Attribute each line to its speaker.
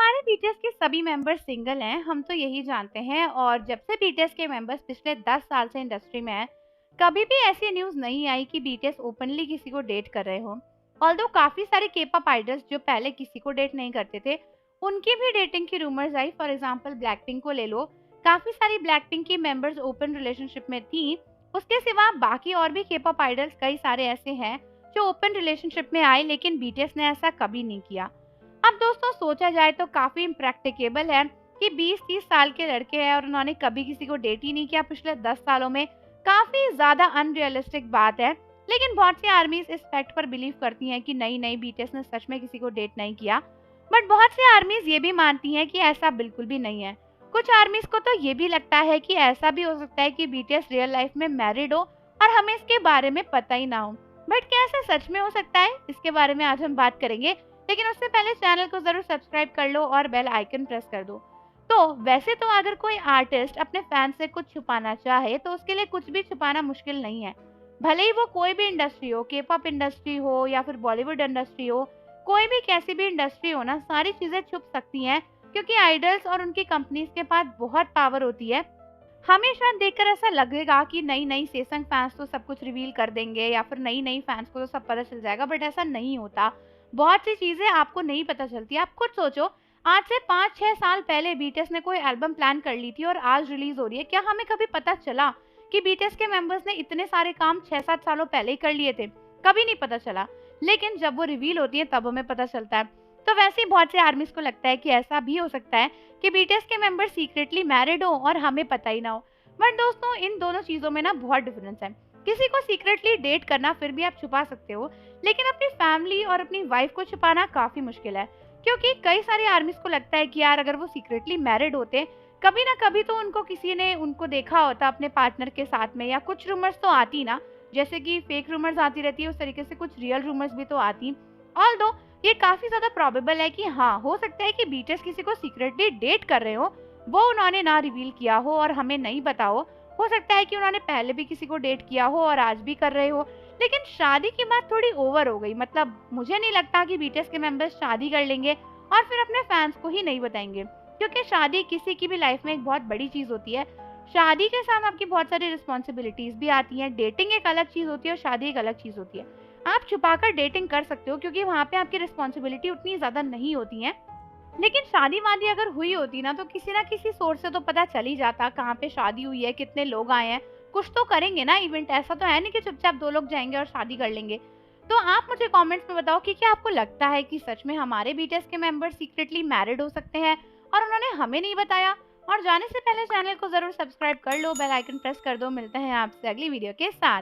Speaker 1: हमारे बीटीएस के सभी मेंबर्स सिंगल हैं, हम तो यही जानते हैं। और जब से बीटीएस के मेंबर्स पिछले 10 साल से इंडस्ट्री में हैं, कभी भी ऐसी न्यूज़ नहीं आई कि बीटीएस ओपनली किसी को डेट कर रहे हों। ऑल्दो काफ़ी सारे के-पॉप आइडल्स जो पहले किसी को डेट नहीं करते थे, उनकी भी डेटिंग की rumours I. For example Blackpink को ले लो, काफ़ी सारी ब्लैकपिंक की मेंबर्स ओपन रिलेशनशिप में थी। उसके सिवा बाकी और भी के-पॉप आइडल्स कई सारे ऐसे हैं जो ओपन रिलेशनशिप में आए, लेकिन बीटीएस ने ऐसा कभी नहीं किया। अब दोस्तों सोचा जाए तो काफी इम्प्रैक्टिकेबल है कि 20-30 साल के लड़के हैं और उन्होंने कभी किसी को डेट ही नहीं किया पिछले 10 सालों में। काफी ज्यादा अनरियलिस्टिक बात है। लेकिन बहुत सी आर्मीज इस फैक्ट पर बिलीव करती हैं कि नहीं नहीं, बीटीएस ने सच में किसी को डेट नहीं किया। बट बहुत सी आर्मीज ये भी मानती हैं कि ऐसा बिल्कुल भी नहीं है। कुछ आर्मीज को तो ये भी लगता है कि ऐसा भी हो सकता है कि बीटीएस रियल लाइफ में मैरिड हो और हमें इसके बारे में पता ही ना हो। बट क्या ऐसा सच में हो सकता है, इसके बारे में आज हम बात करेंगे। लेकिन उससे पहले चैनल को जरूर सब्सक्राइब कर लो और बेल आइकन प्रेस कर दो। तो वैसे तो अगर कोई आर्टिस्ट अपने फैन से कुछ छुपाना चाहे तो उसके लिए कुछ भी छुपाना मुश्किल नहीं है। भले ही वो कोई भी इंडस्ट्री हो, के पॉप इंडस्ट्री हो या फिर बॉलीवुड इंडस्ट्री हो, कोई भी कैसी भी इंडस्ट्री हो ना, सारी चीजें छुप सकती हैं क्योंकि आइडल्स और उनकी कंपनीज के पास बहुत पावर होती है। हमेशा देखकर ऐसा लगेगा कि नई नई सेसंग फैंस तो सब कुछ रिवील कर देंगे या फिर नई नई फैंस को तो सब पता चल जाएगा, बट ऐसा नहीं होता। बहुत सी चीजें आपको नहीं पता चलती। आप खुद सोचो, आज से 5-6 साल पहले बीटीएस ने कोई एल्बम प्लान कर ली थी और आज रिलीज हो रही है। क्या हमें कभी पता चला कि बीटीएस के मेंबर्स ने इतने सारे काम 6-7 सालों पहले ही कर लिए थे? कभी नहीं पता चला। लेकिन जब वो रिवील होती है तब हमें पता चलता है। तो वैसे ही बहुत से आर्मीज को लगता है कि ऐसा भी हो सकता है कि बीटीएस के मेंबर सीक्रेटली मैरिड हो और हमें पता ही ना हो। बट दोस्तों, इन दोनों चीजों में ना बहुत डिफरेंस है। किसी को सीक्रेटली डेट करना फिर भी आप छुपा सकते हो, लेकिन अपनी फैमिली और अपनी वाइफ को छुपाना काफी मुश्किल है। क्योंकि कई सारे आर्मीज को लगता है कि यार अगर वो सीक्रेटली मैरिड होते, कभी ना कभी तो उनको किसी ने उनको देखा होता अपने पार्टनर के साथ में, या कुछ रूमर्स तो आती ना, जैसे कि फेक रूमर्स आती रहती है, उस तरीके से कुछ रियल रूमर्स भी तो आती। ऑल्दो ये काफी ज्यादा प्रोबेबल है कि हाँ, हो सकता है कि बीटीएस किसी को सीक्रेटली डेट कर रहे हो, वो उन्होंने ना रिवील किया हो और हमें नहीं पता हो सकता है कि उन्होंने पहले भी किसी को डेट किया हो और आज भी कर रहे हो। लेकिन शादी की बात थोड़ी ओवर हो गई। मतलब मुझे नहीं लगता कि बीटीएस के मेंबर्स शादी कर लेंगे और फिर अपने फैंस को ही नहीं बताएंगे, क्योंकि शादी किसी की भी लाइफ में एक बहुत बड़ी चीज होती है। शादी के साथ आपकी बहुत सारी रिस्पॉन्सिबिलिटीज भी आती हैं। डेटिंग एक अलग चीज होती है और शादी एक अलग चीज होती है। आप छुपाकर डेटिंग कर सकते हो क्योंकि वहाँ पे आपकी रिस्पॉन्सिबिलिटी उतनी ज्यादा नहीं होती है। लेकिन शादी वादी अगर हुई होती ना, तो किसी ना किसी सोर्स से तो पता चल ही जाता कहाँ पे शादी हुई है, कितने लोग आए हैं। कुछ तो करेंगे ना इवेंट, ऐसा तो है नहीं कि चुपचाप दो लोग जाएंगे और शादी कर लेंगे। तो आप मुझे कमेंट्स में बताओ कि क्या आपको लगता है कि सच में हमारे बीटीएस के मेंबर सीक्रेटली मैरिड हो सकते हैं और उन्होंने हमें नहीं बताया। और जाने से पहले चैनल को जरूर सब्सक्राइब कर लो, बेल आइकन प्रेस कर दो। मिलते हैं आपसे अगली वीडियो के साथ।